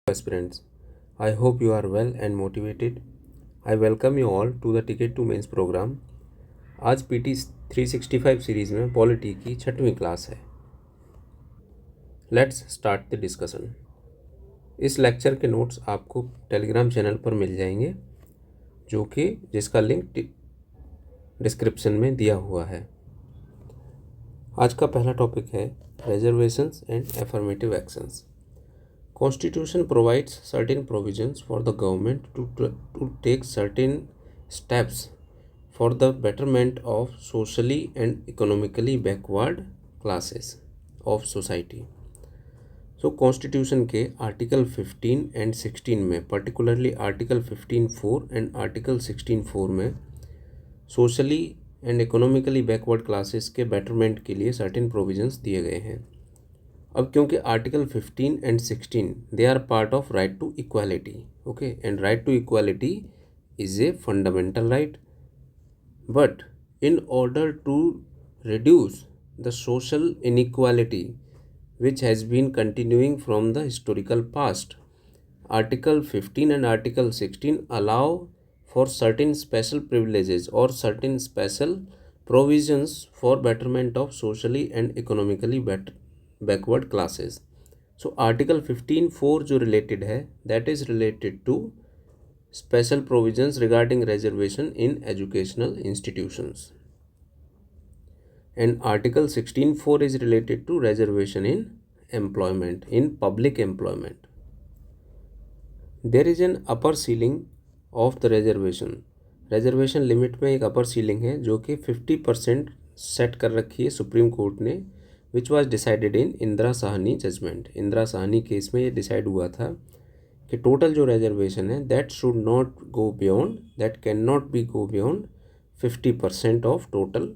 Aspirants, I hope you are well and motivated. I welcome you all to the Ticket to Mains program. आज PT 365 series में polity की 6वीं class है. Let's start the discussion. इस lecture के notes आपको Telegram channel पर मिल जाएंगे जिसका लिंक डिस्क्रिप्शन में दिया हुआ है. आज का पहला टॉपिक है reservations and affirmative actions. Constitution provides certain provisions for the government to take certain steps for the betterment of socially and economically backward classes of society. So Constitution के article 15 and 16 में, particularly article 15(4) and article 16(4) में socially and economically backward classes के betterment के लिए certain provisions दिए गए हैं. अब क्योंकि article 15 and 16 they are part of right to equality, okay, and right to equality is a fundamental right, but in order to reduce the social inequality which has been continuing from the historical past, Article 15 and Article 16 allow for certain special privileges or certain special provisions for betterment of socially and economically backward classes. So Article 15(4) जो related है, that is related to special provisions regarding reservation in educational institutions, and Article 16(4) is related to reservation in employment, in public employment. There is an upper ceiling of the reservation limit में एक upper ceiling है जो कि 50% set कर रखी है Supreme court ने, which was decided in Indira Sahni judgement. Indira Sahni case में ये डिसाइड हुआ था कि टोटल जो रिजर्वेशन है that should not go beyond, that cannot be go beyond 50% of total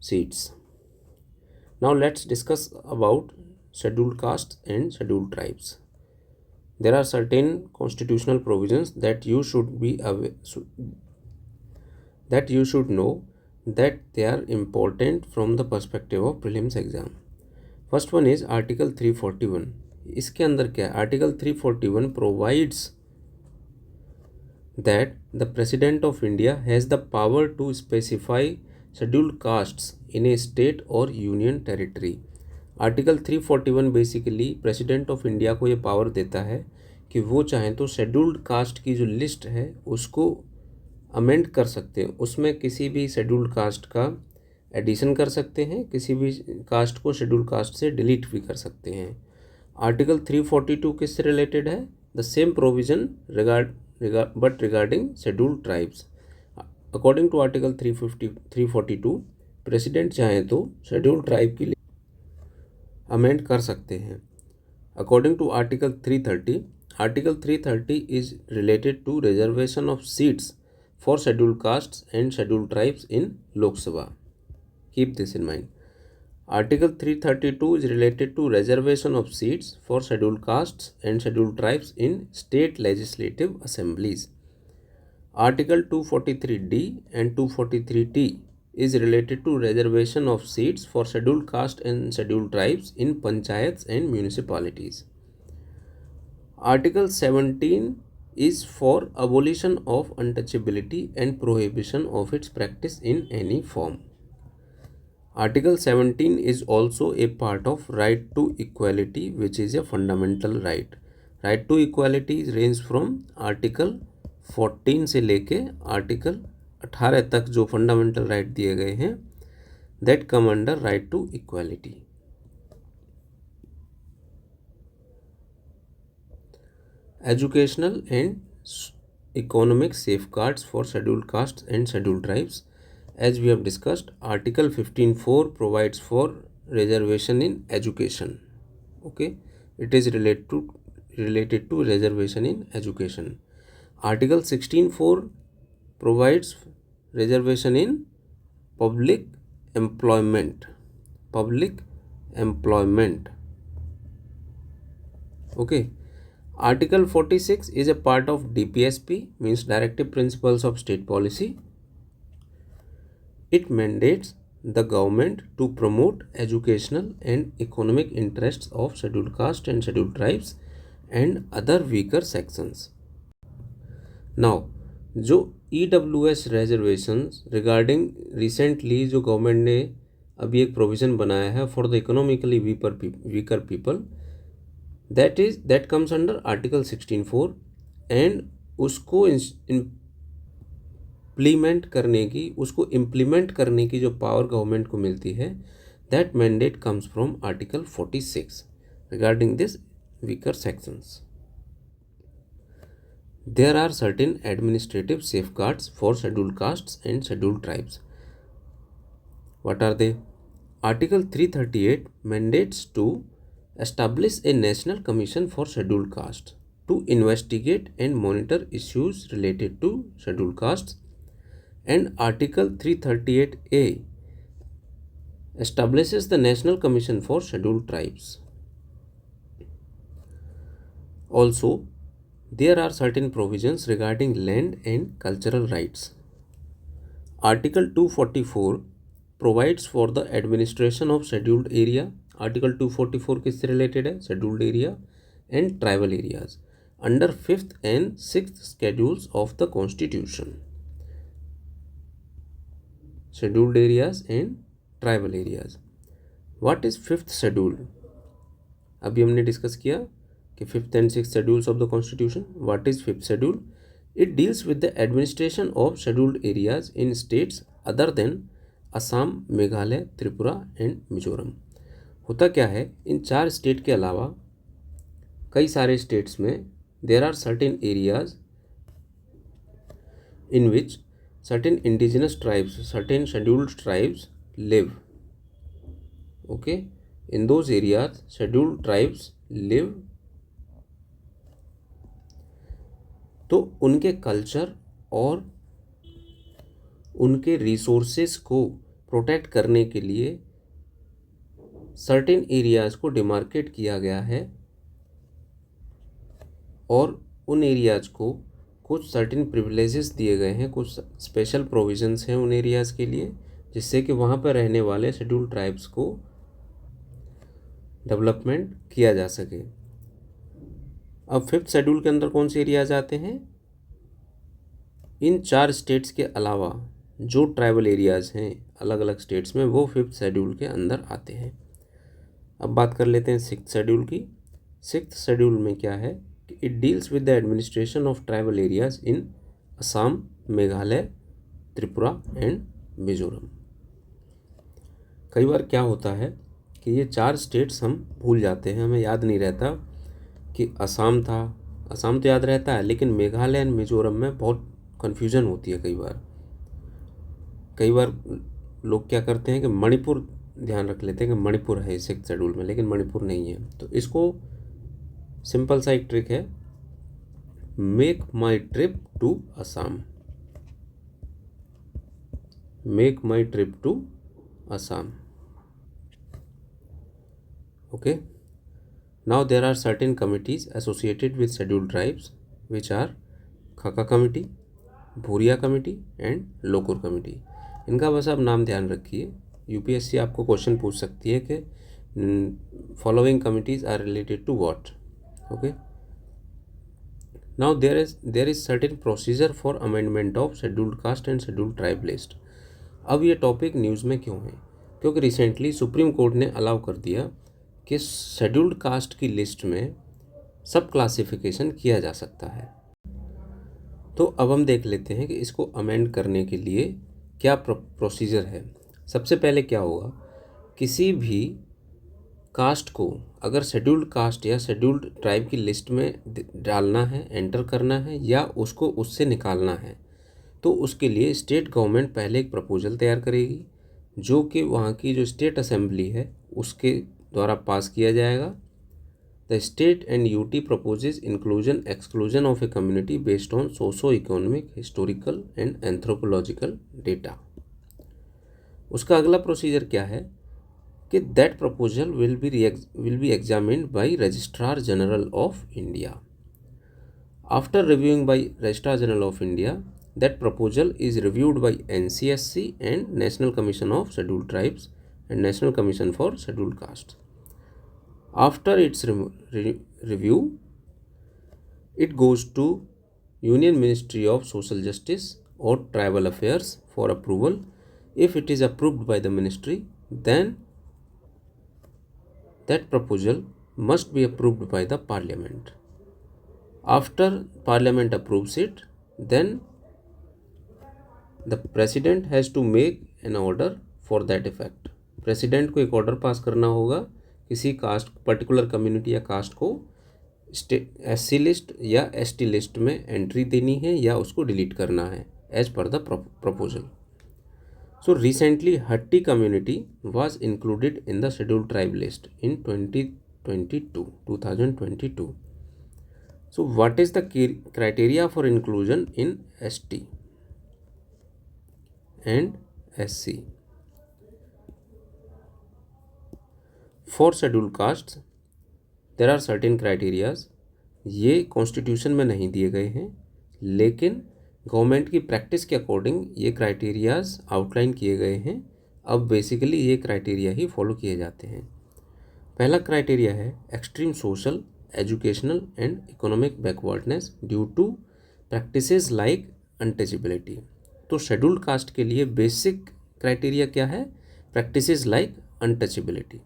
seats. Now let's discuss about scheduled castes and scheduled tribes. There are certain constitutional provisions that you should be aware, that you should know that they are important from the perspective of prelims exam. First one is Article 341. इसके अंदर क्या है? Article 341 provides that the President of India has the power to specify scheduled castes in a state or union territory. Article 341 basically president of India को ये power देता है कि वो चाहें तो शेड्यूल्ड कास्ट की जो लिस्ट है उसको अमेंड कर सकते हैं, उसमें किसी भी शेड्यूल्ड कास्ट का एडिशन कर सकते हैं, किसी भी कास्ट को शेड्यूल्ड कास्ट से डिलीट भी कर सकते हैं. आर्टिकल 342 किससे रिलेटेड है? The same provision but regarding scheduled tribes. According to article 342 president चाहें तो शेड्यूल्ड ट्राइब की अमेंड कर सकते हैं. According to article 330 is related to reservation of seats for scheduled castes and scheduled tribes in Lok Sabha. Keep this in mind. Article 332 is related to reservation of seats for scheduled castes and scheduled tribes in state legislative assemblies. Article 243D and 243T is related to reservation of seats for scheduled caste and scheduled tribes in panchayats and municipalities. Article 17 is for abolition of untouchability and prohibition of its practice in any form. Article 17 is also a part of right to equality, which is a fundamental right. Right to equality range from Article 14 से लेके article 18 तक जो fundamental right दिए गए हैं, that come under right to equality. Educational and economic safeguards for scheduled castes and scheduled tribes. As we have discussed, Article 15(4) provides for reservation in education. Okay, it is related to reservation in education. Article 16(4) provides reservation in public employment. Okay. Article 46 is a part of DPSP, means Directive Principles of State Policy. It mandates the government to promote educational and economic interests of scheduled caste and scheduled tribes and other weaker sections. Now, जो EWS reservations regarding recently जो government ने अभी एक provision बनाया है for the economically weaker people, that comes under article 16(4) and उसको implement करने की जो पावर गवर्नमेंट को मिलती है, that mandate comes from article 46 regarding this weaker sections. There are certain administrative safeguards for scheduled castes and scheduled tribes. What are they? Article 338 mandates to establish a national commission for scheduled castes to investigate and monitor issues related to scheduled castes, and Article 338A establishes the National Commission for Scheduled Tribes. Also, there are certain provisions regarding land and cultural rights. Article 244 provides for the administration of scheduled area. Article 244 किससे related है? Scheduled area and tribal areas under 5th and 6th schedules of the Constitution. Scheduled areas and tribal areas. What is 5th schedule? अभी हमने discuss किया कि 5th and 6th schedules of the Constitution. What is 5th schedule? It deals with the administration of scheduled areas in states other than Assam, Meghalaya, Tripura and Mizoram. होता क्या है, इन 4 state के अलावा कई सारे स्टेट्स में there are certain areas in which certain indigenous tribes, certain scheduled tribes live. Okay, in those areas scheduled tribes live. तो उनके कल्चर और उनके रिसोर्सेस को प्रोटेक्ट करने के लिए सर्टेन एरियाज़ को डिमार्केट किया गया है और उन एरियाज़ को कुछ सर्टेन प्रिविलेजेस दिए गए हैं, कुछ स्पेशल प्रोविजंस हैं उन एरियाज़ के लिए, जिससे कि वहाँ पर रहने वाले शेड्यूल्ड ट्राइब्स को डेवलपमेंट किया जा सके. अब 5th शेड्यूल के अंदर कौन से एरियाज आते हैं? इन 4 स्टेट्स के अलावा जो ट्राइबल एरियाज हैं अलग अलग स्टेट्स में, वो 5th शेड्यूल के अंदर आते हैं. अब बात कर लेते हैं 6th शेड्यूल की. 6th शेड्यूल में क्या है कि it deals with the administration of tribal areas in Assam, Meghalaya, Tripura and Mizoram. कई बार क्या होता है कि ये 4 स्टेट्स हम भूल जाते हैं, हमें याद नहीं रहता कि असम था. असम तो याद रहता है, लेकिन मेघालय एंड मिजोरम में बहुत कन्फ्यूज़न होती है. कई बार लोग क्या करते हैं कि मणिपुर ध्यान रख लेते हैं कि मणिपुर है 6th शेड्यूल में, लेकिन मणिपुर नहीं है. तो इसको सिंपल सा एक ट्रिक है, make my trip to Assam. Make my trip to Assam. Okay. Now there are certain committees associated with scheduled tribes which are खाका committee, Bhuria committee and Lokur committee. इनका बस आप नाम ध्यान रखिए. यूपीएससी आपको क्वेश्चन पूछ सकती है कि following committees are related to what. Okay. Now there is certain procedure for amendment of scheduled caste and scheduled tribe list. अब ये टॉपिक न्यूज़ में क्यों है? क्योंकि रिसेंटली सुप्रीम कोर्ट ने अलाउ कर दिया कि शेड्यूल्ड कास्ट की लिस्ट में सब क्लासिफिकेशन किया जा सकता है. तो अब हम देख लेते हैं कि इसको अमेंड करने के लिए क्या प्रोसीजर है. सबसे पहले क्या होगा, किसी भी कास्ट को अगर शेड्यूल्ड कास्ट या शेड्यूल्ड ट्राइब की लिस्ट में डालना है, एंटर करना है या उसको उससे निकालना है, तो उसके लिए स्टेट गवर्नमेंट पहले एक प्रपोजल तैयार करेगी जो कि वहाँ की जो स्टेट असेंबली है उसके द्वारा पास किया जाएगा. The state and UT proposes inclusion exclusion of a community based on socio economic, historical and anthropological data. उसका अगला प्रोसीजर क्या है कि that proposal will be examined by registrar general of India. After reviewing by registrar general of India, that proposal is reviewed by NCSC and national commission of scheduled tribes and National Commission for Scheduled Castes. After its review, It goes to Union Ministry of Social Justice or Tribal Affairs for approval. If it is approved by the ministry, then that proposal must be approved by the parliament. After parliament approves it, then the president has to make an order for that effect. President को एक order pass करना होगा किसी caste, particular community या caste को SC list या ST list में entry देनी है या उसको डिलीट करना है as per the proposal. So recently Hatti community was included in the scheduled tribe list in 2022. So what is the criteria for inclusion in ST and SC? For scheduled castes there are certain criteria. ये constitution में नहीं दिए गए हैं, लेकिन government की practice के according ये क्राइटेरियाज आउटलाइन किए गए हैं. अब बेसिकली ये क्राइटेरिया ही फॉलो किए जाते हैं. पहला क्राइटेरिया है extreme social, educational and economic backwardness due to practices like untouchability. तो शेड्यूल्ड कास्ट के लिए बेसिक क्राइटेरिया क्या है? Practices like untouchability.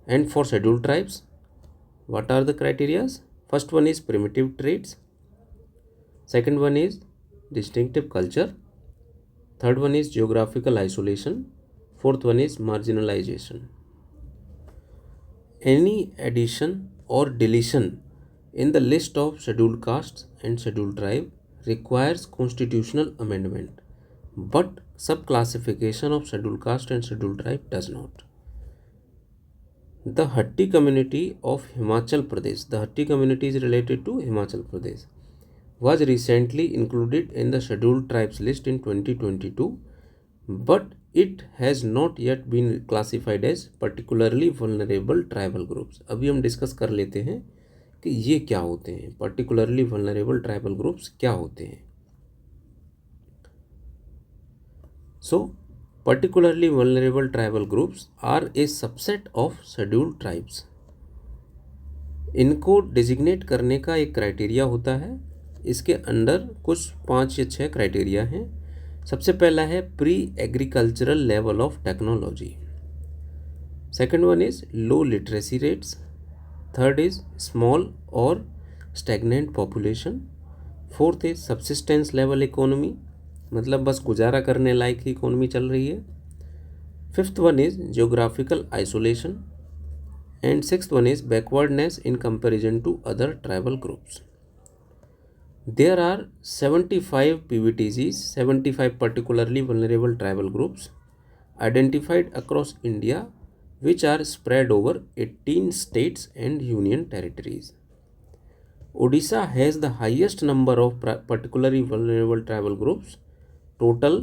And for scheduled tribes what are the criterias? First one is primitive traits, second one is distinctive culture, third one is geographical isolation, fourth one is marginalization. Any addition or deletion in the list of scheduled castes and scheduled tribe requires constitutional amendment, but subclassification of scheduled caste and scheduled tribe does not. The Hatti community of Himachal Pradesh, the Hatti community is related to Himachal Pradesh, was recently included in the scheduled tribes list in 2022, but it has not yet been classified as particularly vulnerable tribal groups. अभी हम discuss कर लेते हैं कि ये क्या होते हैं, particularly vulnerable tribal groups क्या होते हैं. So particularly vulnerable tribal groups are a subset of scheduled tribes. इनको डिजिग्नेट करने का एक क्राइटेरिया होता है. इसके अंडर कुछ 5 या 6 क्राइटेरिया हैं. सबसे पहला है pre agricultural level of technology, second one is low literacy rates, third is small और stagnant population, fourth is subsistence level economy, मतलब बस गुजारा करने लायक ही इकोनॉमी चल रही है, fifth one is geographical isolation, and sixth one is backwardness in comparison to other tribal groups. There are 75 PVTGs, 75 particularly vulnerable tribal groups identified across India, which are spread over 18 states and union territories. Odisha has the highest number of particularly vulnerable tribal groups, total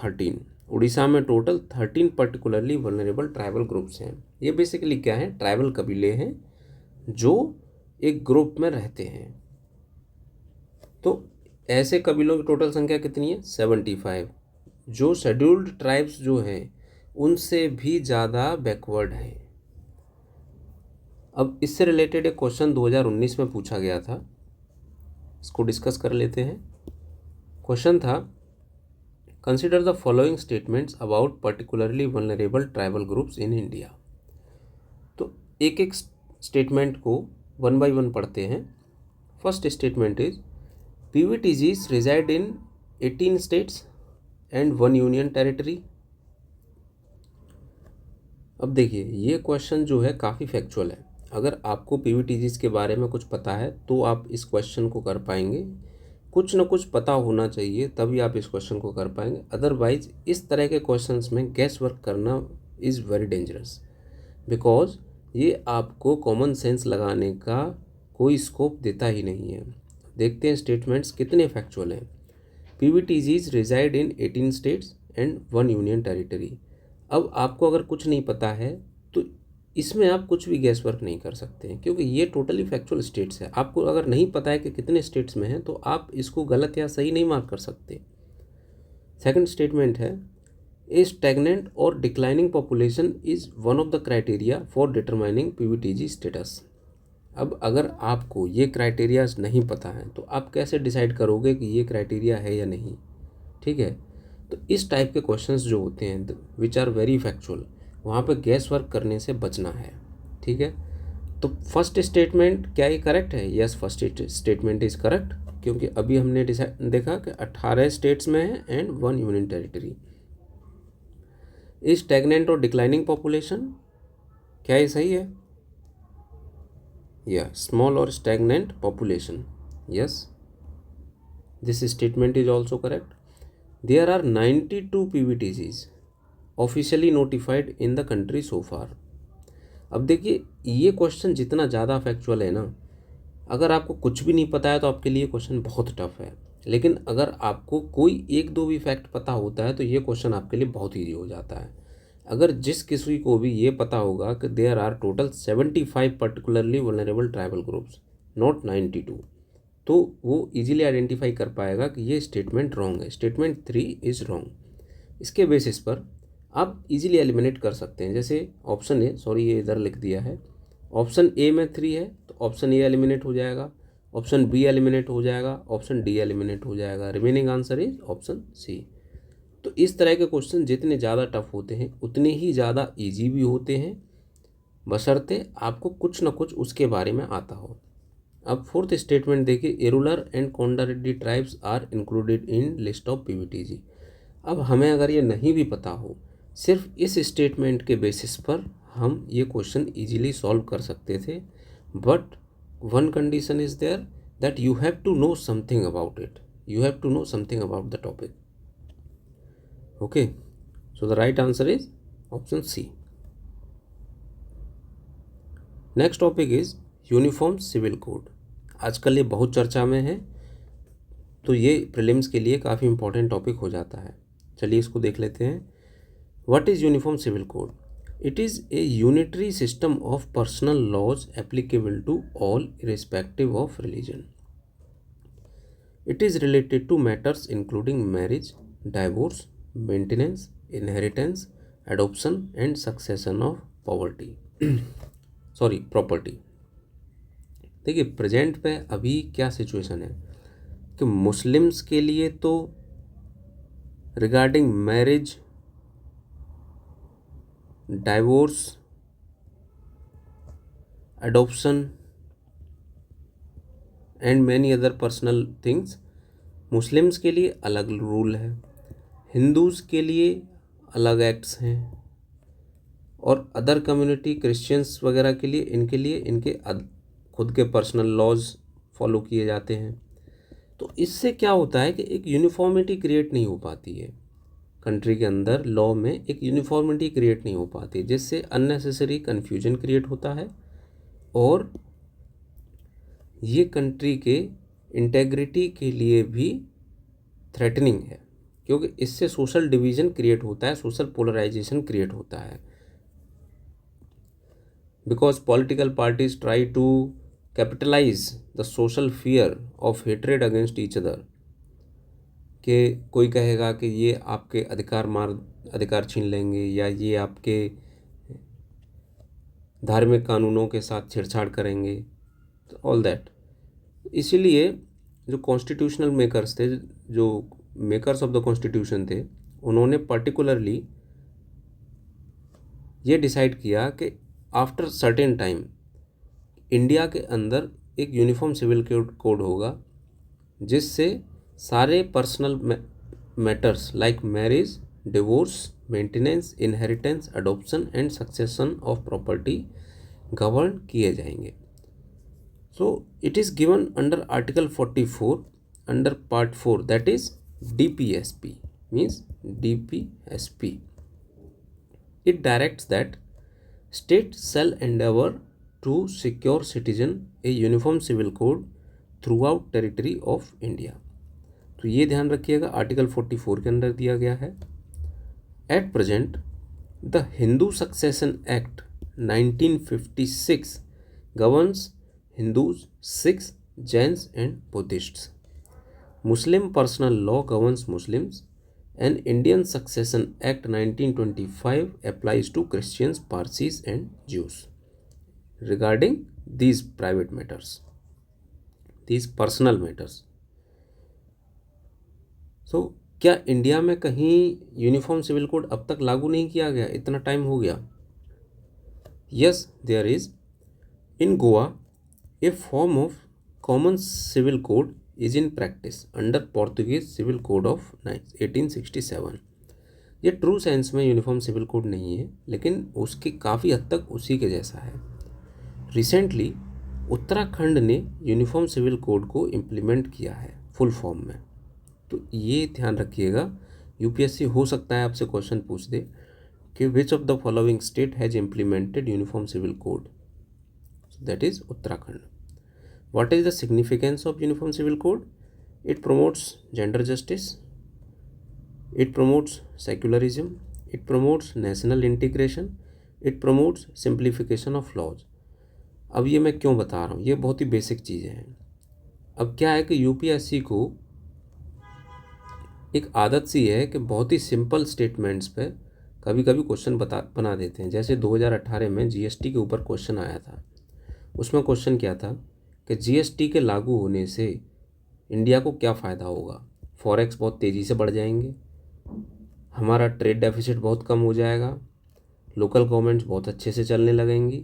13. Orissa में total 13 particularly vulnerable tribal groups हैं. ये basically क्या है? Tribal कबीले हैं जो एक group में रहते हैं. तो ऐसे कबीलों की टोटल संख्या कितनी है? 75, जो शेड्यूल्ड ट्राइब्स जो हैं उनसे भी ज़्यादा बैकवर्ड हैं. अब इससे रिलेटेड एक क्वेश्चन 2019 में पूछा गया था, इसको डिस्कस कर लेते हैं. क्वेश्चन था consider the following statements about particularly vulnerable tribal groups in India. तो एक एक स्टेटमेंट को वन बाय वन पढ़ते हैं. First statement is PVTGs reside in 18 states and 1 union territory. अब देखिए ये क्वेश्चन जो है काफ़ी फैक्चुअल है. अगर आपको PVTGs के बारे में कुछ पता है तो आप इस क्वेश्चन को कर पाएंगे. कुछ ना कुछ पता होना चाहिए तभी आप इस क्वेश्चन को कर पाएंगे. अदरवाइज इस तरह के क्वेश्चंस में गैस वर्क करना इज़ वेरी डेंजरस, बिकॉज ये आपको कॉमन सेंस लगाने का कोई स्कोप देता ही नहीं है. देखते हैं स्टेटमेंट्स कितने फैक्चुअल हैं. PVTGs reside in 18 states and 1 union territory. अब आपको अगर कुछ नहीं पता है तो इसमें आप कुछ भी गैस वर्क नहीं कर सकते हैं, क्योंकि ये टोटली फैक्चुअल स्टेट्स है. आपको अगर नहीं पता है कि कितने स्टेट्स में हैं तो आप इसको गलत या सही नहीं मार्क कर सकते. सेकंड स्टेटमेंट है ए स्टैग्नेंट और declining population is one of the criteria for determining PVTG status. अब अगर आपको ये क्राइटेरियाज नहीं पता है तो आप कैसे डिसाइड करोगे कि ये क्राइटेरिया है या नहीं, ठीक है। तो इस टाइप के क्वेश्चंस जो होते हैं विच आर वेरी फैक्चुअल, वहाँ पे गैस वर्क करने से बचना है, ठीक है। तो फर्स्ट स्टेटमेंट क्या ये करेक्ट है? Yes, first statement is correct, क्योंकि अभी हमने देखा कि 18 स्टेट्स में है and 1 union territory. Is stagnant और डिक्लाइनिंग पॉपुलेशन, क्या ये सही है? या स्मॉल और stagnant population, yes, this statement is also correct. There are 92 PVTCs officially notified in the country so far. अब देखिए, ये क्वेश्चन जितना ज़्यादा फैक्चुअल है ना, अगर आपको कुछ भी नहीं पता है तो आपके लिए क्वेश्चन बहुत टफ है, लेकिन अगर आपको कोई एक दो भी फैक्ट पता होता है तो ये क्वेश्चन आपके लिए बहुत ईजी हो जाता है। अगर जिस किसी को भी ये पता होगा कि there are total 75 particularly vulnerable tribal groups, not 92, तो वो इजीली आइडेंटिफाई कर पाएगा कि ये स्टेटमेंट रॉन्ग है, स्टेटमेंट 3 इज़ रॉन्ग। इसके बेसिस पर आप इजीली एलिमिनेट कर सकते हैं। जैसे ऑप्शन ए, सॉरी ये इधर लिख दिया है, ऑप्शन ए में 3 है तो ऑप्शन ए एलिमिनेट हो जाएगा, ऑप्शन बी एलिमिनेट हो जाएगा, ऑप्शन डी एलिमिनेट हो जाएगा, remaining answer is option C. तो इस तरह के क्वेश्चन जितने ज़्यादा टफ होते हैं उतने ही ज़्यादा ईजी भी होते हैं, बशर्ते आपको कुछ ना कुछ उसके बारे में आता हो। अब फोर्थ स्टेटमेंट देखिए, Irular and Kondareddi tribes are included in list of PVTC। अब हमें अगर ये नहीं भी पता हो, सिर्फ इस स्टेटमेंट के बेसिस पर हम ये क्वेश्चन इजीली सॉल्व कर सकते थे, but one condition is there that you have to know something about it, you have to know something about the topic. Okay, so the right answer is option C. Next topic is uniform civil code. आजकल ये बहुत चर्चा में है, तो ये prelims के लिए काफ़ी इंपॉर्टेंट टॉपिक हो जाता है। चलिए इसको देख लेते हैं। What is uniform civil code? It is a unitary system of personal laws applicable to all irrespective of religion. It is related to matters including marriage, divorce, maintenance, inheritance, adoption and succession of property. देखिए, present पे अभी क्या situation है कि Muslims के लिए तो regarding marriage, divorce, adoption and many other personal things, Muslims के लिए अलग रूल है, हिंदूज़ के लिए अलग एक्ट्स हैं, और अदर कम्युनिटी क्रिश्चियंस वगैरह के लिए इनके खुद के पर्सनल लॉज फॉलो किए जाते हैं। तो इससे क्या होता है कि एक यूनिफॉर्मिटी क्रिएट नहीं हो पाती है कंट्री के अंदर, लॉ में एक यूनिफॉर्मिटी क्रिएट नहीं हो पाती, जिससे अननेसेसरी कन्फ्यूजन क्रिएट होता है और ये कंट्री के इंटेग्रिटी के लिए भी थ्रेटनिंग है, क्योंकि इससे सोशल डिवीज़न क्रिएट होता है, सोशल पोलराइजेशन क्रिएट होता है। Because political parties try to capitalize the social fear of hatred against each other, कि कोई कहेगा कि ये आपके अधिकार छीन लेंगे, या ये आपके धार्मिक कानूनों के साथ छेड़छाड़ करेंगे, ऑल दैट। इसीलिए जो कॉन्स्टिट्यूशनल मेकर्स थे, जो मेकर्स ऑफ द कॉन्स्टिट्यूशन थे, उन्होंने पर्टिकुलरली ये डिसाइड किया कि आफ्टर सर्टेन टाइम इंडिया के अंदर एक यूनिफॉर्म सिविल कोड होगा, जिससे सारे personal matters like marriage, divorce, maintenance, inheritance, adoption and succession of property govern किए जाएंगे। So it is given under article 44 under part 4, that is DPSP, means DPSP. It directs that states shall endeavor to secure citizen a uniform civil code throughout territory of India. तो ये ध्यान रखिएगा, article 44 के अंदर दिया गया है। At present the Hindu succession act 1956 governs Hindus, Sikhs, Jains and Buddhists. Muslim personal law governs Muslims, and Indian Succession Act 1925 applies to Christians, Parsis and Jews regarding these private matters, these personal matters. So क्या India में कहीं uniform civil code अब तक लागू नहीं किया गया? इतना टाइम हो गया। Yes there is. In Goa a form of common civil code is in practice under Portuguese civil code of 1867। ये ट्रू सेंस में यूनिफॉर्म सिविल कोड नहीं है, लेकिन उसकी काफ़ी हद तक उसी के जैसा है। रिसेंटली उत्तराखंड ने यूनिफॉर्म सिविल कोड को इम्प्लीमेंट किया है फुल फॉर्म में। तो ये ध्यान रखिएगा, यूपीएससी हो सकता है आपसे क्वेश्चन पूछ दे कि which of the following state has implemented uniform civil code? That is Uttarakhand. What is the significance of uniform civil code? It promotes gender justice, it promotes secularism, it promotes national integration, it promotes simplification of laws. अब ये मैं क्यों बता रहा हूँ, ये बहुत ही basic चीज़ें हैं। अब क्या है कि यूपीएससी को एक आदत सी है कि बहुत ही सिंपल स्टेटमेंट्स पे कभी कभी क्वेश्चन बना देते हैं। जैसे 2018 में जीएसटी के ऊपर क्वेश्चन आया था। उसमें क्वेश्चन क्या था कि जीएसटी के लागू होने से इंडिया को क्या फ़ायदा होगा? फॉरेक्स बहुत तेज़ी से बढ़ जाएंगे, हमारा ट्रेड डेफिसिट बहुत कम हो जाएगा, लोकल गवर्नमेंट्स बहुत अच्छे से चलने लगेंगी,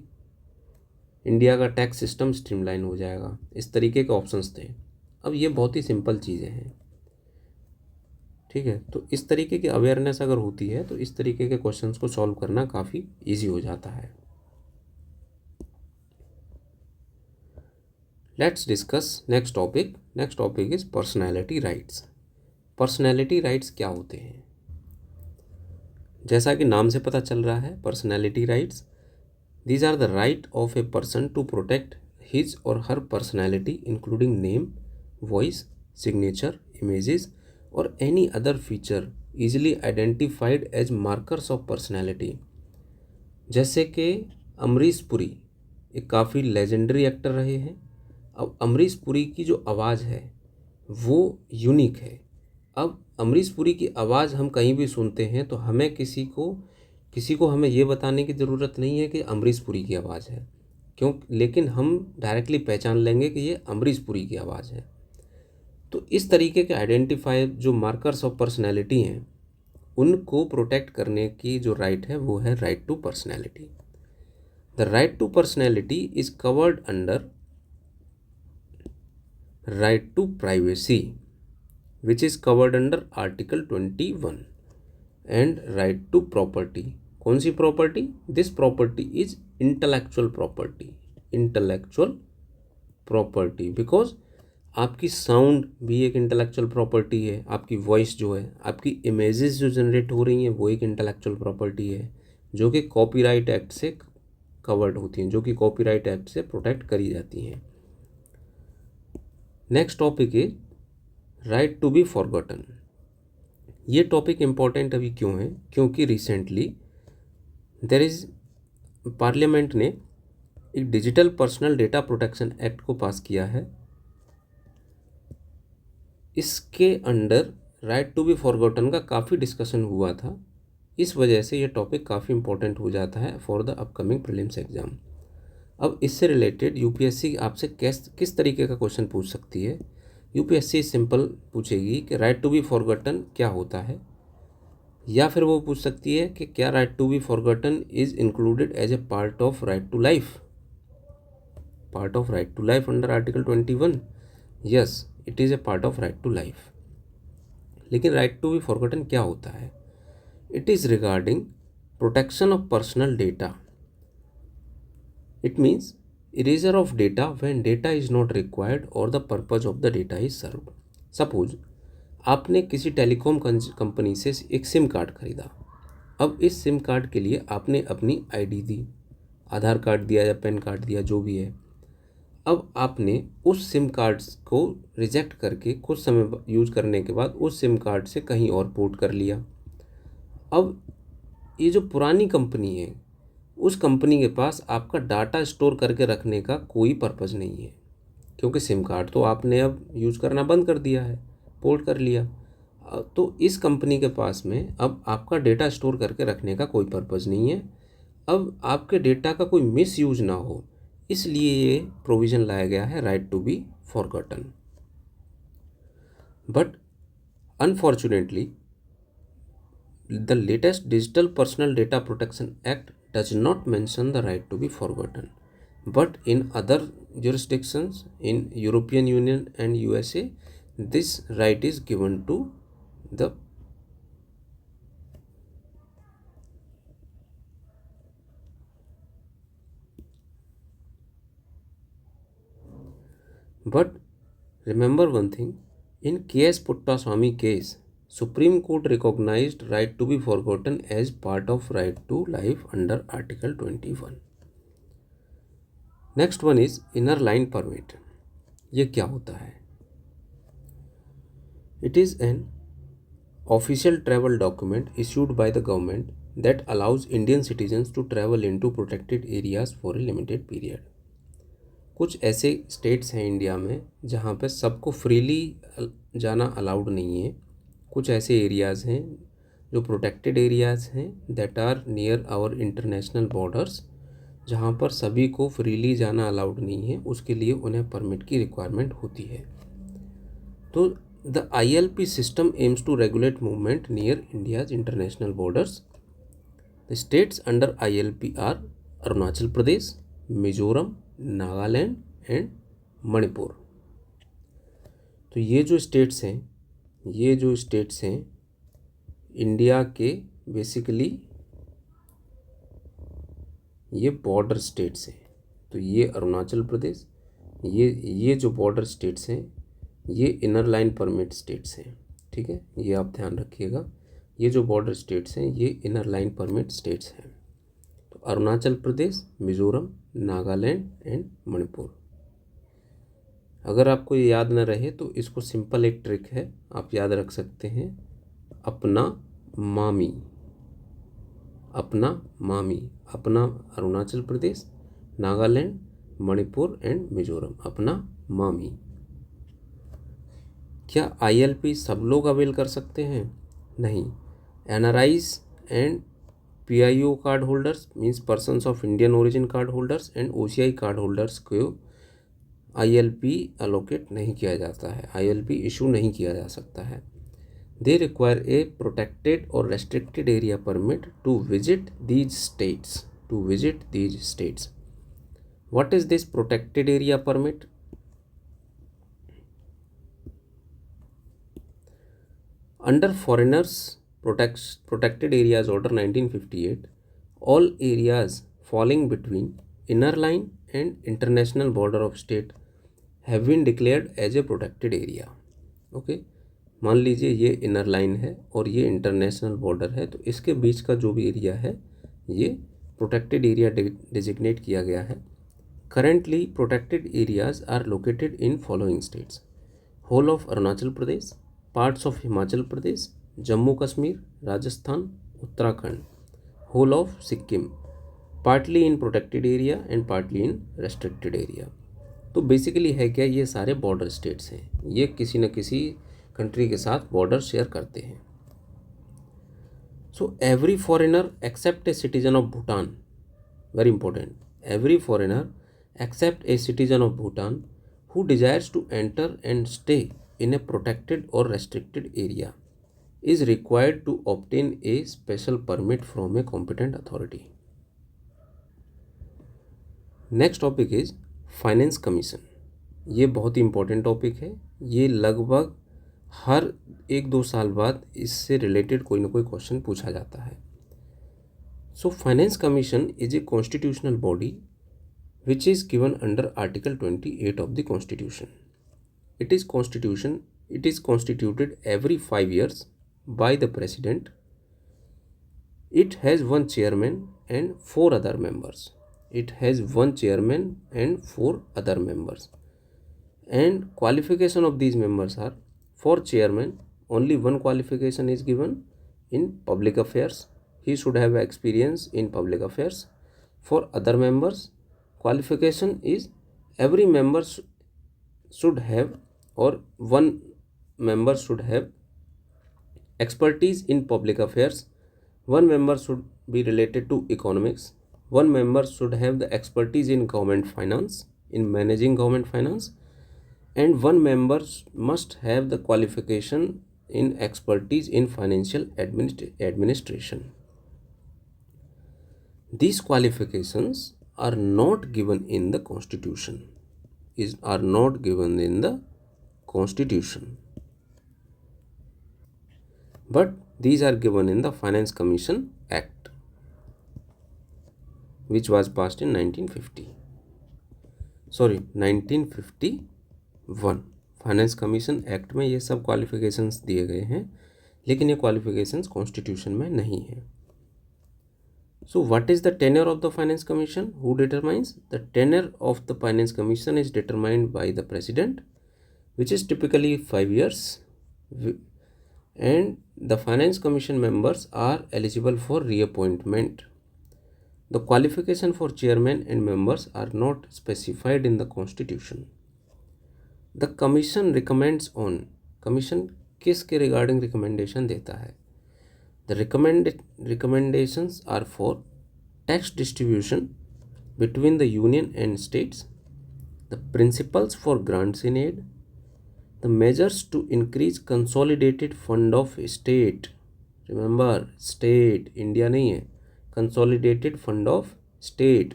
इंडिया का टैक्स सिस्टम स्ट्रीमलाइन हो जाएगा। इस तरीके के ऑप्शंस थे। अब ये बहुत ही सिंपल चीज़ें हैं, ठीक है। तो इस तरीके की अवेयरनेस अगर होती है तो इस तरीके के क्वेश्चंस को सॉल्व करना काफ़ी इजी हो जाता है। Let's discuss next topic. Next topic is personality rights. Personality rights क्या होते हैं? जैसा कि नाम से पता चल रहा है, personality rights, these are the right of a person to protect his or her personality including name, voice, signature, images or any other feature easily identified as markers of personality. जैसे कि अमरीश पुरी एक काफ़ी लेजेंडरी एक्टर रहे हैं। अब अमरीश पुरी की जो आवाज़ है वो यूनिक है। अब अमरीश पुरी की आवाज़ हम कहीं भी सुनते हैं तो हमें किसी को हमें ये बताने की ज़रूरत नहीं है कि अमरीश पुरी की आवाज़ है, क्यों, लेकिन हम डायरेक्टली पहचान लेंगे कि ये अमरीश पुरी की आवाज़ है। तो इस तरीके के आइडेंटिफाई जो मार्कर्स ऑफ पर्सनैलिटी हैं उनको प्रोटेक्ट करने की जो राइट है वो है right to personality. The right to personality is covered under right to privacy which is covered under article 21 and right to property. कौन सी property? This property is intellectual property. Intellectual property because आपकी sound भी एक intellectual property है, आपकी voice जो है, आपकी इमेजेस जो जनरेट हो रही हैं वो एक इंटेलेक्चुअल प्रॉपर्टी है जो कि कॉपीराइट एक्ट से कवर्ड होती हैं, जो कि कॉपीराइट एक्ट से प्रोटेक्ट करी जाती हैं। नेक्स्ट टॉपिक है राइट टू बी फॉरगॉटन। ये टॉपिक इम्पॉर्टेंट अभी क्यों है? क्योंकि रिसेंटली पार्लियामेंट ने एक digital personal data protection act को पास किया है। इसके under right to be forgotten का काफ़ी डिस्कशन हुआ था। इस वजह से ये टॉपिक काफ़ी इंपॉर्टेंट हो जाता है for the upcoming prelims exam. अब इससे रिलेटेड यूपीएससी आपसे किस तरीके का क्वेश्चन पूछ सकती है? यूपीएससी सिंपल पूछेगी कि राइट टू बी फॉरगॉटन क्या होता है, या फिर वो पूछ सकती है कि क्या right to be forgotten is included as a part of right to life, part of right to life under article 21। Yes, it is a part of right to life. लेकिन राइट टू बी फॉरगॉटन क्या होता है? It is regarding protection of personal data. It means erasure of data when data is not required or the purpose of the data is served. Suppose आपने किसी telecom company से एक SIM card खरीदा। अब इस सिम कार्ड के लिए आपने अपनी आईडी दी, आधार कार्ड दिया या पैन कार्ड दिया, जो भी है। अब आपने उस सिम कार्ड को रिजेक्ट करके कुछ समय यूज करने के बाद उस सिम कार्ड से कहीं और पोर्ट कर लिया। अब ये जो पुरानी कंपनी है उस कंपनी के पास आपका डाटा स्टोर करके रखने का कोई पर्पज़ नहीं है, क्योंकि सिम कार्ड तो आपने अब यूज करना बंद कर दिया है, पोर्ट कर लिया। तो इस कंपनी के पास में अब आपका डेटा स्टोर करके रखने का कोई पर्पज़ नहीं है। अब आपके डेटा का कोई मिस यूज ना हो इसलिए ये प्रोविज़न लाया गया है, right to be forgotten. But unfortunately the latest Digital Personal Data Protection Act does not mention the right to be forgotten, but in other jurisdictions in European Union and USA, this right is given to the but remember one thing, in K.S. Puttaswamy case, Supreme Court recognized right to be forgotten as part of right to life under Article 21. Next one is inner line permit. ये क्या होता है? It is an official travel document issued by the government that allows Indian citizens to travel into protected areas for a limited period. कुछ ऐसे states हैं India में जहाँ पे सबको फ्रीली जाना अलाउड नहीं है। कुछ ऐसे एरियाज़ हैं जो प्रोटेक्टेड एरियाज़ हैं that are near our international borders, जहाँ पर सभी को फ्रीली जाना अलाउड नहीं है, उसके लिए उन्हें परमिट की रिक्वायरमेंट होती है। तो the ILP system aims to regulate movement near India's international borders. The states under ILP are Arunachal Pradesh, Mizoram, Nagaland and Manipur. तो ये जो स्टेट्स हैं इंडिया के बेसिकली ये बॉर्डर स्टेट्स हैं। तो ये अरुणाचल प्रदेश, ये जो बॉर्डर स्टेट्स हैं ये इनर लाइन परमिट स्टेट्स हैं। ठीक है, ये आप ध्यान रखिएगा, ये जो बॉर्डर स्टेट्स हैं ये इनर लाइन परमिट स्टेट्स हैं। तो अरुणाचल प्रदेश, मिजोरम, नागालैंड एंड मणिपुर। अगर आपको ये याद न रहे तो इसको सिंपल एक ट्रिक है, आप याद रख सकते हैं, अपना मामी। अपना अरुणाचल प्रदेश, नागालैंड, मणिपुर एंड मिजोरम, अपना मामी। क्या ILP सब लोग अवेल कर सकते हैं? नहीं। NRIs and PIO card holders means persons of Indian origin card holders and OCI card holders को ILP अलोकेट नहीं किया जाता है, ILP इशू नहीं किया जा सकता है। दे रिक्वायर ए प्रोटेक्टेड और restricted area permit to visit these states. What is this protected area permit? Under foreigners Protected Areas Order 1958, all areas falling between inner line and international border of state have been declared as a protected area. Okay, मान लीजिए ये inner line है और ये international border है, तो इसके बीच का जो भी एरिया है ये प्रोटेक्टेड एरिया डिजिग्नेट किया गया है। Currently protected areas are located in following states: whole of Arunachal Pradesh, parts of Himachal Pradesh, Jammu Kashmir, Rajasthan, Uttarakhand, whole of Sikkim, partly in protected area and partly in restricted area. तो बेसिकली है क्या, ये सारे बॉर्डर स्टेट्स हैं, ये किसी न किसी कंट्री के साथ बॉर्डर शेयर करते हैं। So every foreigner except a citizen of Bhutan, very important, every foreigner except a citizen of Bhutan who desires to enter and stay in a protected और restricted area is required to obtain a special permit from a competent authority. Next topic is finance commission. ये बहुत ही important topic है, ये लगभग हर 1-2 साल बाद इससे related कोई ना कोई क्वेश्चन पूछा जाता है। So finance commission is a constitutional body which is given under article 28 of the constitution. It is constituted every 5 years by the president. It has one chairman and 4 other members. And qualification of these members are: for chairman only one qualification is given in public affairs, he should have experience in public affairs. For other members, qualification is every member should have, or one member should have expertise in public affairs, one member should be related to economics, one member should have the expertise in government finance, in managing government finance, and one member must have the qualification in expertise in financial administration. These qualifications are not given in the constitution, are not given in the constitution, but these are given in the Finance Commission Act, which was passed in 1951. Finance commission act में ये सब qualifications दिए गए हैं, लेकिन ये qualifications constitution में नहीं है. So what is the tenure of the Finance Commission? Who determines? The tenure of the Finance Commission is determined by the President, which is typically 5 years, and the Finance Commission members are eligible for reappointment. The qualification for chairman and members are not specified in the Constitution. The Commission recommends on. Commission किसके regarding recommendation देता है? The recommendations are for tax distribution between the union and states, the principles for grants in aid, the measures to increase consolidated fund of state. Remember, state, India नहीं है, consolidated fund of state,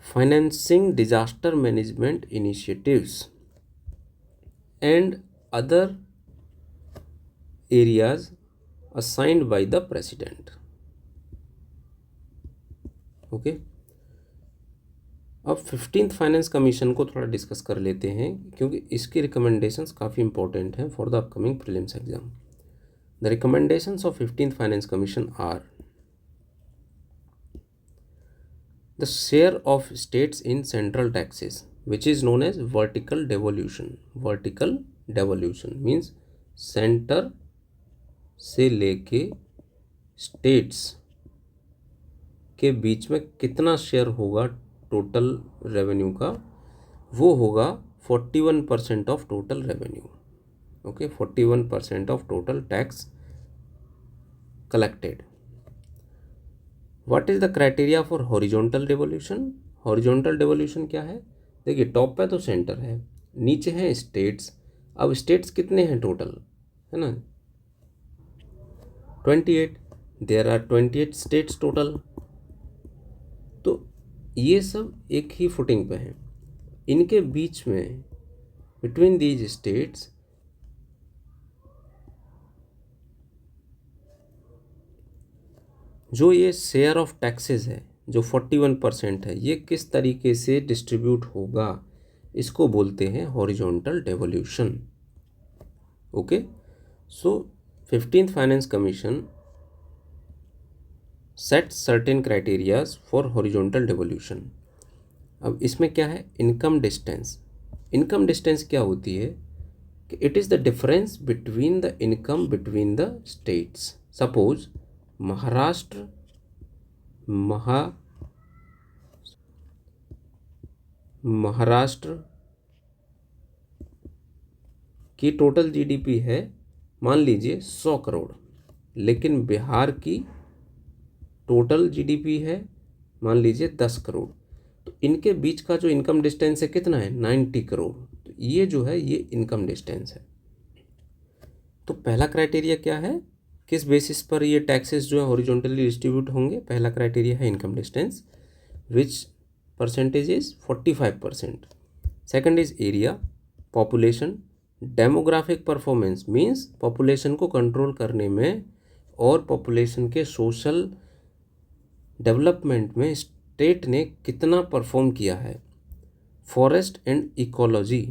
financing disaster management initiatives, and other areas assigned by the president. Okay, अब 15th finance commission को थोड़ा discuss कर लेते हैं, क्योंकि इसकी रिकमेंडेशंस काफ़ी इंपॉर्टेंट हैं for the upcoming prelims exam. The recommendations of 15th finance commission are the share of states in central taxes, which is known as vertical devolution. Vertical devolution means centre से लेके states के बीच में कितना share होगा total revenue का, वो होगा 41% of total revenue. Okay, 41% of total tax collected. What is the criteria for horizontal devolution? Horizontal devolution क्या है? देखिए, टॉप पे तो सेंटर है, नीचे है स्टेट्स. अब स्टेट्स कितने हैं टोटल, है ना, 28. There are 28 states total. तो ये सब एक ही फुटिंग पे हैं. इनके बीच में बिटवीन दीज स्टेट्स जो ये शेयर ऑफ टैक्सेस है, जो 41% है, ये किस तरीके से डिस्ट्रीब्यूट होगा, इसको बोलते हैं horizontal devolution. Okay, so 15th finance commission set certain criterias for horizontal devolution. अब इसमें क्या है? Income distance. इनकम डिस्टेंस क्या होती है कि it is the difference between the income between the states. Suppose Maharashtra की टोटल जीडीपी है मान लीजिए 100 करोड़, लेकिन बिहार की टोटल जीडीपी है मान लीजिए 10 करोड़. तो इनके बीच का जो इनकम डिस्टेंस है कितना है? 90 करोड़. तो ये जो है ये इनकम डिस्टेंस है. तो पहला क्राइटेरिया क्या है, किस बेसिस पर ये टैक्सेस जो है हॉरिजॉन्टली डिस्ट्रीब्यूट होंगे? पहला क्राइटेरिया है income distance, which percentage is 45%. Second is area, population, demographic performance means population को कंट्रोल करने में और पॉपुलेशन के सोशल डेवलपमेंट में स्टेट ने कितना परफॉर्म किया है. Forest and ecology,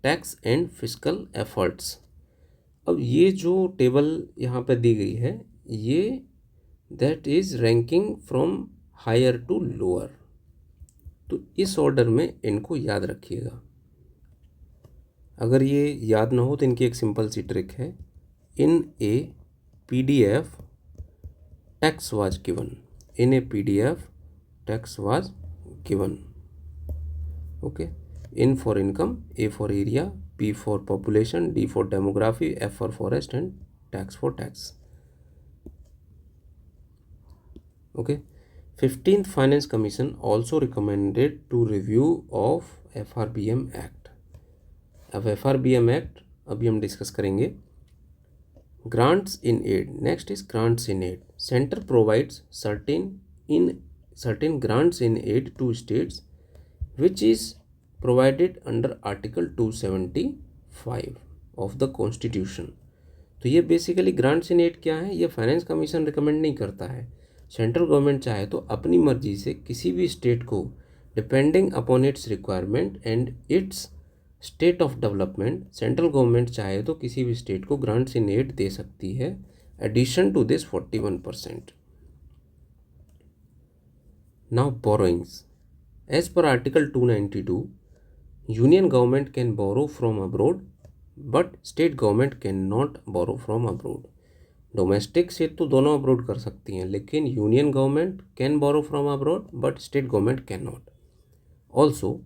tax and fiscal efforts. अब ये जो टेबल यहाँ पे दी गई है, ये that is ranking from higher to lower. तो इस ऑर्डर में इनको याद रखिएगा. अगर ये याद ना हो तो इनकी एक सिंपल सी ट्रिक है. In a PDF text was given. In a PDF, tax was given. Okay. In for income, A for area, P for population, D for demography, F for forest, and tax for tax. Okay. 15th finance commission also recommended to review of FRBM act. अब FRBM act अभी हम discuss करेंगे। Grants in aid, next is grants in aid. Centre provides certain grants in aid to states which is provided under article 275 of the constitution। तो ये basically grants in add क्या है, ये finance commission recommend नहीं करता है। Central government चाहे तो अपनी मर्जी से किसी भी स्टेट को depending upon its requirement and it's state of development, central government चाहे तो किसी भी स्टेट को ग्रांट्स इन एड दे सकती है addition to this 41%। Now borrowings. As per Article 292, Union government can borrow from abroad, but state government cannot borrow from abroad. Domestic से तो दोनों अब्रोड कर सकती हैं, लेकिन union government can borrow from abroad but state government can not. Also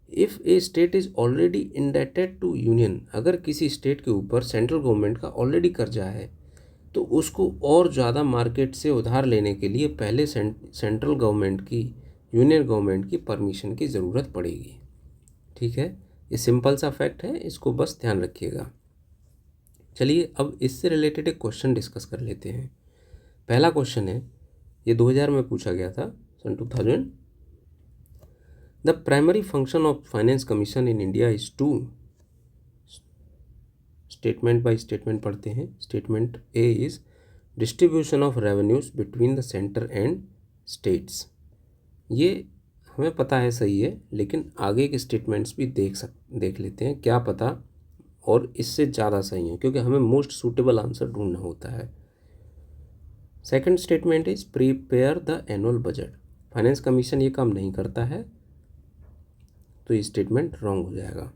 if a state is already indebted to union, अगर किसी state के ऊपर सेंट्रल गवर्नमेंट का ऑलरेडी कर्जा है तो उसको और ज़्यादा मार्केट से उधार लेने के लिए पहले सेंट्रल गवर्नमेंट की, यूनियन गवर्नमेंट की परमिशन की ज़रूरत पड़ेगी। ठीक है, ये सिंपल सा फैक्ट है, इसको बस ध्यान रखिएगा। चलिए अब इससे रिलेटेड एक क्वेश्चन डिस्कस कर लेते हैं। पहला क्वेश्चन है, ये 2000 में पूछा गया था, सन 2000। The primary function of finance commission in India is to, statement by statement पढ़ते हैं। Statement A is distribution of revenues between the centre and states. ये हमें पता है सही है, लेकिन आगे के स्टेटमेंट्स भी देख लेते हैं, क्या पता और इससे ज़्यादा सही है, क्योंकि हमें मोस्ट सूटेबल आंसर ढूंढना होता है। Second statement is prepare the annual budget. Finance commission ये काम नहीं करता है, तो ये स्टेटमेंट रॉन्ग हो जाएगा।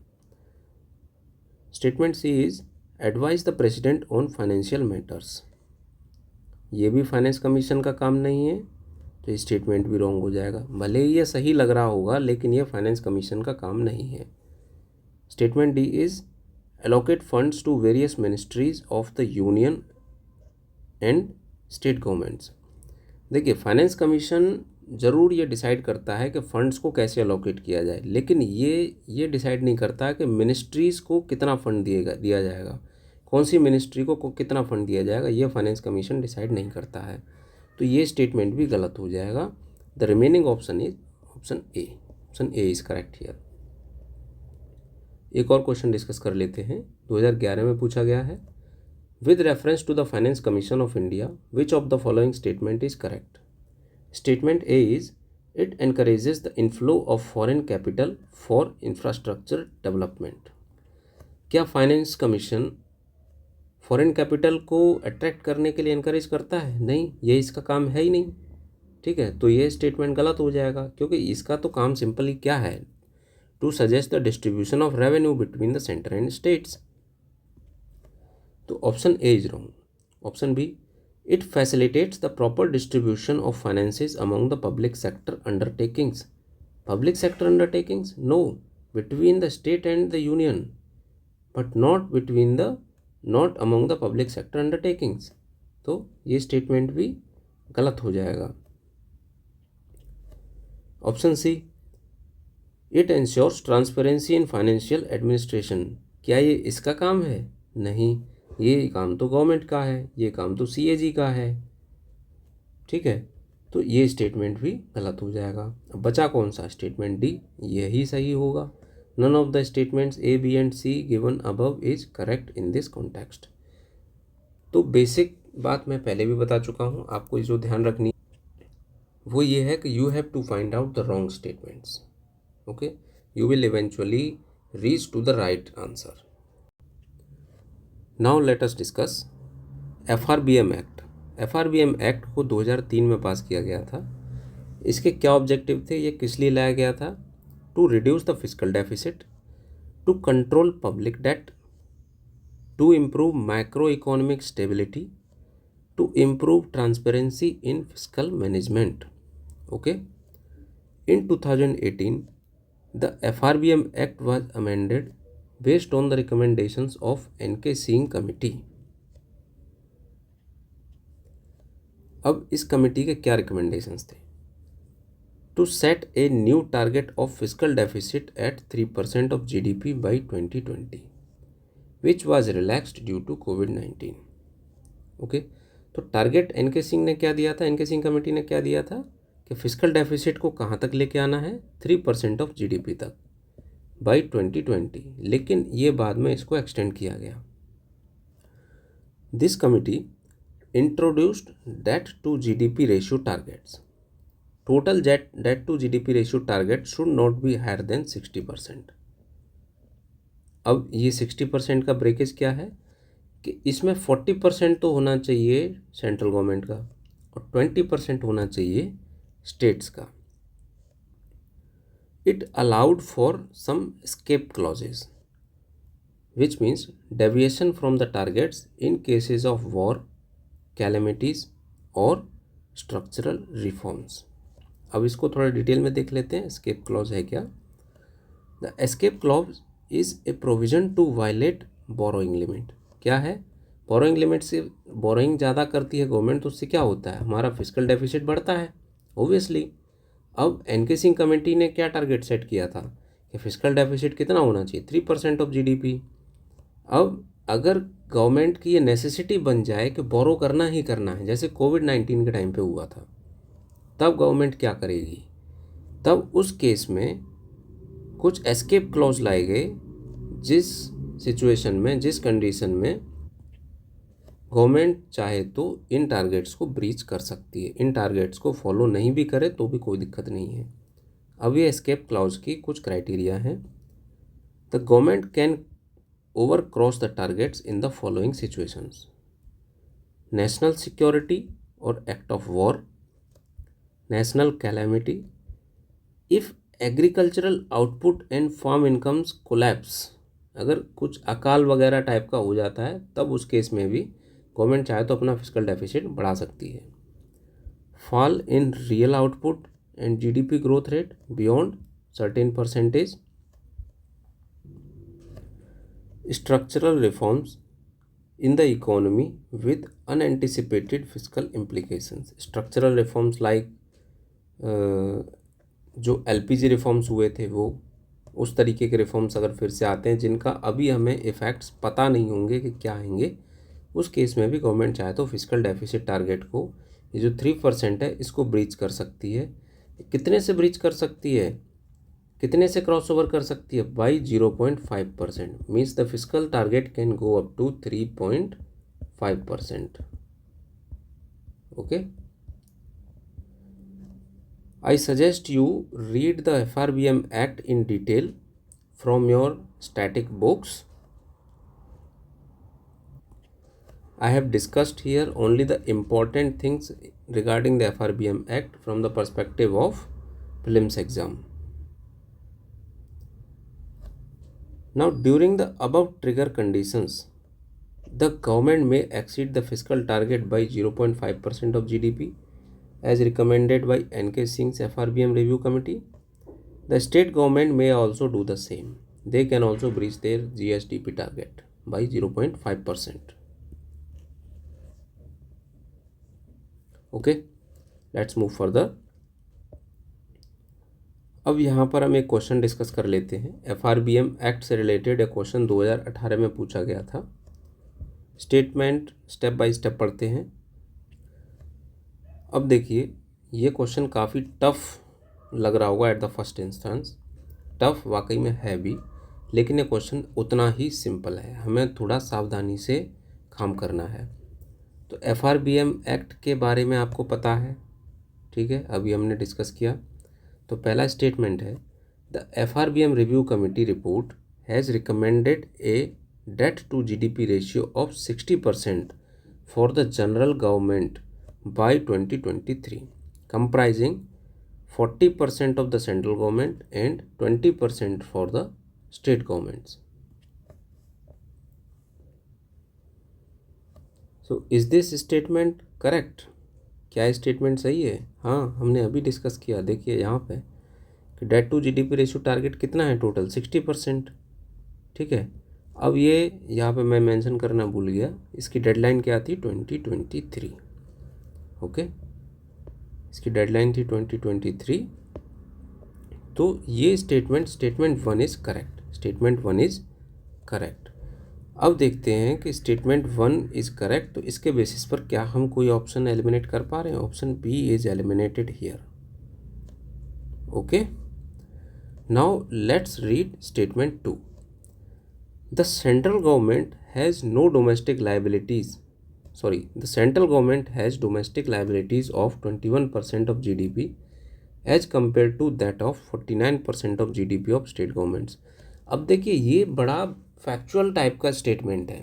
Statement C is advise the president on financial matters. ये भी फाइनेंस कमीशन का काम नहीं है, तो ये स्टेटमेंट भी रॉन्ग हो जाएगा। भले ही ये सही लग रहा होगा, लेकिन ये फाइनेंस कमीशन का काम नहीं है। Statement D is allocate funds to various ministries of the union and state governments. देखिए, फाइनेंस कमीशन ज़रूर ये डिसाइड करता है कि फ़ंड्स को कैसे अलोकेट किया जाए, लेकिन ये डिसाइड नहीं करता है कि मिनिस्ट्रीज़ को कितना फ़ंड दिया जाएगा, कौन सी मिनिस्ट्री को कितना फ़ंड दिया जाएगा, ये फाइनेंस कमीशन डिसाइड नहीं करता है। तो ये स्टेटमेंट भी गलत हो जाएगा। The remaining option is option A. Option A is correct here. एक और क्वेश्चन डिस्कस कर लेते हैं, 2011 में पूछा गया है। With reference to the finance commission of India, which of the following statement is correct? Statement A is it encourages the inflow of foreign capital for infrastructure development। क्या फाइनेंस कमीशन फॉरेन कैपिटल को attract करने के लिए encourage करता है? नहीं, ये इसका काम है ही नहीं। ठीक है, तो ये स्टेटमेंट गलत हो जाएगा, क्योंकि इसका तो काम सिंपली क्या है, to suggest the distribution of revenue between the centre and states. तो option A is wrong. Option B, it facilitates the proper distribution of finances among the public sector undertakings। Public sector undertakings? No, between the state and the union, but not among the public sector undertakings। तो ये statement भी गलत हो जाएगा। Option C, it ensures transparency in financial administration. क्या ये इसका काम है? नहीं, ये काम तो गवर्नमेंट का है, ये काम तो CAG का है। ठीक है, तो ये स्टेटमेंट भी गलत हो जाएगा। अब बचा कौन सा? स्टेटमेंट डी, यही सही होगा। None of the statements A, B and C given above is correct in this context. तो बेसिक बात मैं पहले भी बता चुका हूँ, आपको जो ध्यान रखनी वो ये है कि you have to find out the wrong statements. Okay, you will eventually reach to the right answer. Now let us discuss FRBM act. FRBM act को 2003 में पास किया गया था। इसके क्या ऑब्जेक्टिव थे, ये किस लिए लाया गया था? To reduce the physical deficit, to control public debt, to improve micro economic stability, to improve transparency in physical management. Okay, in 2018 the FRBM act was amended based on the recommendations of N.K. Singh committee। अब इस committee के क्या recommendations थे? to set a new target of fiscal deficit at 3% of GDP by 2020, which was relaxed due to COVID-19. Okay, तो target N K Singh ने क्या दिया था, एनके सिंह कमेटी ने क्या दिया था कि फिस्कल डेफिसिट को कहाँ तक लेके आना है, 3% ऑफ GDP तक बाई 2020, लेकिन ये बाद में इसको एक्सटेंड किया गया. This committee introduced debt to GDP ratio targets. Total debt to GDP ratio target should not be higher than 60%. अब ये 60% का ब्रेकेज क्या है कि इसमें 40% तो होना चाहिए सेंट्रल गवर्नमेंट का और 20% होना चाहिए स्टेट्स का. It allowed for some escape clauses, which means deviation from the targets in cases of war, calamities और स्ट्रक्चरल रिफॉर्म्स. अब इसको थोड़ा डिटेल में देख लेते हैं. एस्केप क्लॉज है क्या? The escape clause is a provision to violate borrowing limit. क्या है? बोरोइंग लिमिट से बोरोइंग ज़्यादा करती है गवर्नमेंट तो उससे क्या होता है, हमारा फिस्कल डेफिसिट बढ़ता है ओबियसली. अब एनके सिंह कमेटी ने क्या टारगेट सेट किया था कि फिस्कल डेफिसिट कितना होना चाहिए, 3% ऑफ GDP. अब अगर गवर्नमेंट की ये नेसेसिटी बन जाए कि बोरो करना ही करना है, जैसे कोविड-19 के टाइम पे हुआ था, तब गवर्नमेंट क्या करेगी? तब उस केस में कुछ एस्केप क्लॉज लाए गए, जिस सिचुएशन में, जिस कंडीशन में गवर्नमेंट चाहे तो इन टारगेट्स को ब्रीच कर सकती है. इन टारगेट्स को फॉलो नहीं भी करे तो भी कोई दिक्कत नहीं है. अब ये एस्केप क्लॉज की कुछ क्राइटेरिया हैं. The government can overcross the targets in the following situations: national security or act of war, national calamity, if agricultural output and farm incomes collapse. अगर कुछ अकाल वगैरह टाइप का हो जाता है तब उस केस में भी गवर्नमेंट चाहे तो अपना फिस्कल डेफिसिट बढ़ा सकती है. Fall in real output and GDP growth rate beyond certain percentage, structural reforms in the economy with unanticipated fiscal implications. Structural reforms like जो LPG रिफॉर्म्स हुए थे वो उस तरीके के रिफॉर्म्स अगर फिर से आते हैं जिनका अभी हमें इफ़ेक्ट्स पता नहीं होंगे कि क्या आएंगे, उस केस में भी गवर्नमेंट चाहे तो फिस्कल डेफिसिट टारगेट को, ये जो 3% है, इसको ब्रीच कर सकती है. कितने से ब्रीच कर सकती है, कितने से क्रॉस ओवर कर सकती है? By 0.5%. Means the fiscal target can go up to 3.5%. Okay, I suggest you read the FRBM act in detail from your static books. I have discussed here only the important things regarding the FRBM Act from the perspective of prelims exam. Now, during the above trigger conditions, the government may exceed the fiscal target by 0.5% of GDP as recommended by NK Singh's FRBM Review Committee. The state government may also do the same. They can also breach their GSDP target by 0.5%. Okay, let's move further. अब यहाँ पर हम एक question discuss कर लेते हैं. FRBM act से related एक क्वेश्चन 2018 में पूछा गया था. स्टेटमेंट स्टेप बाय स्टेप पढ़ते हैं. अब देखिए, ये क्वेश्चन काफ़ी टफ लग रहा होगा at the first instance. Tough वाकई में है भी, लेकिन ये क्वेश्चन उतना ही सिंपल है. हमें थोड़ा सावधानी से काम करना है. तो FRBM एक्ट के बारे में आपको पता है, ठीक है, अभी हमने डिस्कस किया. तो पहला स्टेटमेंट है, the FRBM review committee report has recommended a debt to GDP ratio of 60% for the general government by 2023, comprising 40% of the central government and 20% for the state governments. So is this statement correct? क्या statement सही है? हाँ, हमने अभी discuss किया. देखिए यहाँ पे कि debt to GDP ratio target कितना है टोटल, 60%. ठीक है. अब ये यहाँ पे मैं मेंशन करना भूल गया, इसकी डेडलाइन क्या थी? 2023. ओके, इसकी डेडलाइन थी 2023 तो ये statement 1 is correct, statement 1 is correct. अब देखते हैं कि स्टेटमेंट 1 इज़ करेक्ट, तो इसके बेसिस पर क्या हम कोई ऑप्शन एलिमिनेट कर पा रहे हैं? Option B is eliminated here. Okay, now let's read statement 2। The central government has no domestic liabilities. Sorry, the central government has domestic liabilities of 21% of GDP as compared to that of 49% of GDP of state governments. अब देखिए, ये बड़ा factual type का statement है।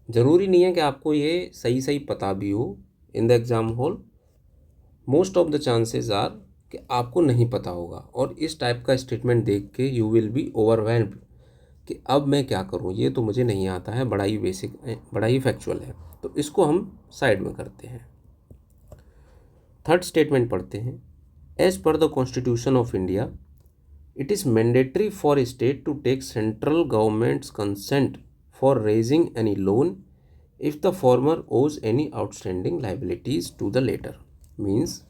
ज़रूरी नहीं है कि आपको ये सही सही पता भी हो। In the exam hall most of the chances are कि आपको नहीं पता होगा, और इस टाइप का स्टेटमेंट देख के यू विल बी ओवरवेल्म्ड कि अब मैं क्या करूं, ये तो मुझे नहीं आता है, बड़ा ही बेसिक है, बड़ा ही फैक्चुअल है। तो इसको हम साइड में करते हैं। थर्ड स्टेटमेंट पढ़ते हैं। As per the constitution of India it is mandatory for state to take central government's consent for raising any loan if the former owes any outstanding liabilities to the latter. Means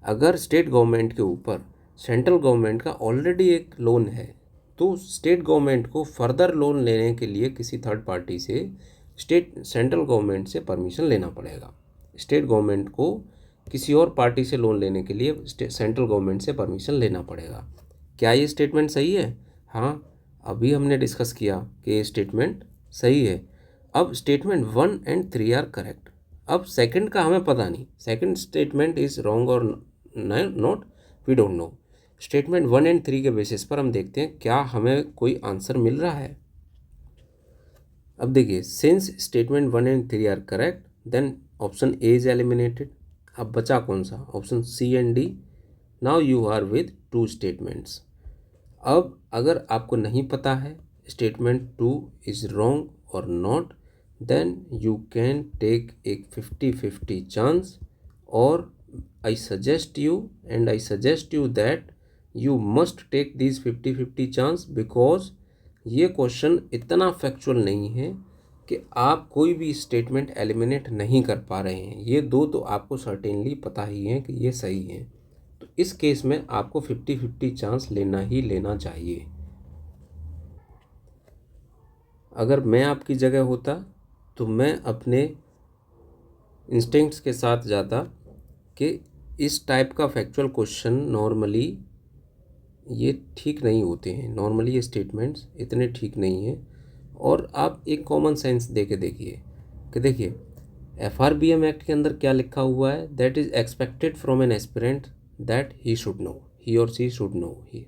अगर state government के ऊपर central government का already एक loan है, तो state government को further loan लेने के लिए किसी थर्ड पार्टी से सेंट्रल गवर्नमेंट से परमिशन लेना पड़ेगा। स्टेट गवर्नमेंट को किसी और पार्टी से लोन लेने के लिए सेंट्रल गवर्नमेंट से परमिशन लेना पड़ेगा। क्या ये स्टेटमेंट सही है? हाँ, अभी हमने डिस्कस किया कि ये स्टेटमेंट सही है। अब स्टेटमेंट 1 and 3 आर करेक्ट। अब सेकंड का हमें पता नहीं, सेकंड स्टेटमेंट इज़ रॉन्ग और not, we don't know. Statement 1 and 3 के बेसिस पर हम देखते हैं क्या हमें कोई आंसर मिल रहा है। अब देखिए, सिंस statement 1 and 3 are correct, then option A is eliminated. अब बचा कौन सा? Option C and D. Now you are with 2 statements. अब अगर आपको नहीं पता है स्टेटमेंट 2 इज रॉन्ग और not, then you can take एक 50-50 चांस, और I suggest you that you must take these 50-50 chance, because ये क्वेश्चन इतना फैक्चुअल नहीं है कि आप कोई भी स्टेटमेंट एलिमिनेट नहीं कर पा रहे हैं। ये दो तो आपको सर्टेनली पता ही है कि ये सही है, तो इस केस में आपको 50-50 चांस लेना ही लेना चाहिए। अगर मैं आपकी जगह होता तो मैं अपने इंस्टिंक्ट्स के साथ जाता कि इस टाइप का फैक्चुअल क्वेश्चन नॉर्मली ये ठीक नहीं होते हैं, नॉर्मली ये स्टेटमेंट्स इतने ठीक नहीं हैं। और आप एक कॉमन सेंस दे के देखिए कि देखिए FRBM एक्ट के अंदर क्या लिखा हुआ है, that is expected from an aspirant that he should know, he or she should know ही।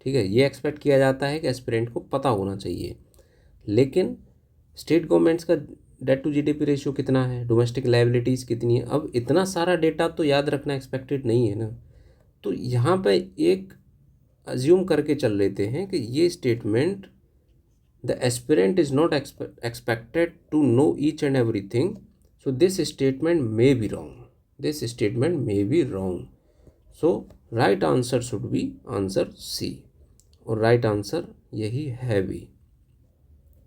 ठीक है, ये एक्सपेक्ट किया जाता है कि एस्पिरेंट को पता होना चाहिए। लेकिन स्टेट गवर्नमेंट्स का डेट टू GDP रेशियो कितना है, डोमेस्टिक लाइबिलिटीज़ कितनी है, अब इतना सारा डेटा तो याद रखना एक्सपेक्टेड नहीं है ना। तो यहाँ पे एक अज्यूम करके चल लेते हैं कि ये statement the aspirant is not expected to know each and everything, so this statement may be wrong, this statement may be wrong. So right answer should be answer C, और राइट आंसर यही है भी।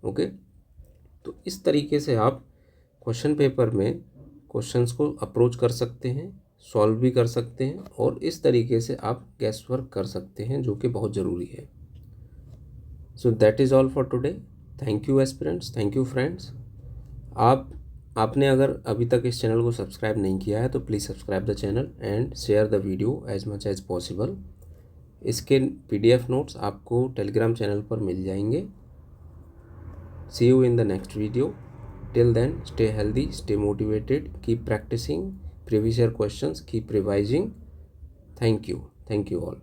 Okay, तो इस तरीके से आप question paper में क्वेश्चंस को अप्रोच कर सकते हैं, सॉल्व भी कर सकते हैं, और इस तरीके से आप गैस वर्क कर सकते हैं, जो कि बहुत ज़रूरी है। So that is all for today. Thank you aspirants, thank you friends. आपने अगर अभी तक इस चैनल को सब्सक्राइब नहीं किया है तो please subscribe the channel and share the video as much as possible. इसके PDF नोट्स आपको टेलीग्राम चैनल पर मिल जाएंगे। See you in the next video. Till then, stay healthy, stay motivated, keep practicing previous year questions, keep revising. Thank you all.